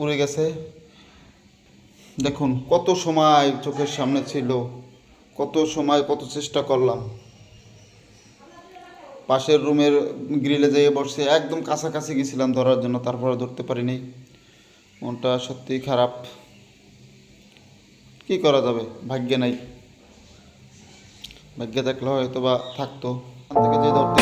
উড়ে গেছে। দেখুন কত সময় চোখের সামনে ছিল, কত সময় কত চেষ্টা করলাম। পাশের রুমের গ্রিলে যেয়ে বসে একদম কাছাকাছি গেছিলাম ধরার জন্য, তারপরে ধরতে পারিনি। মনটা সত্যিই খারাপ। কি করা যাবে, ভাগ্যে নাই। ভাগ্যে থাকলে হয়তো বা থাকতো, ওখান থেকে যে ধরতে।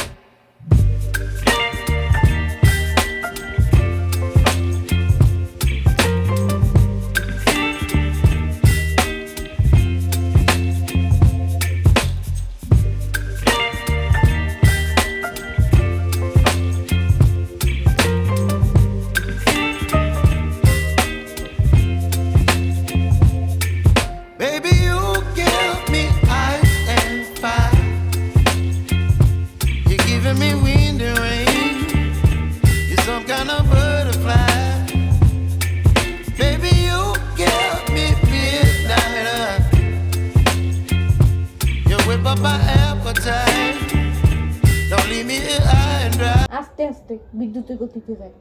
Baby, you give me ice and fire. You're giving me wind and rain. You're some kind of butterfly. Baby, you give me midnight. You whip up my appetite. Don't leave me here high and dry. আস্তে আস্তে বিদ্যুতের গতিতে যায়।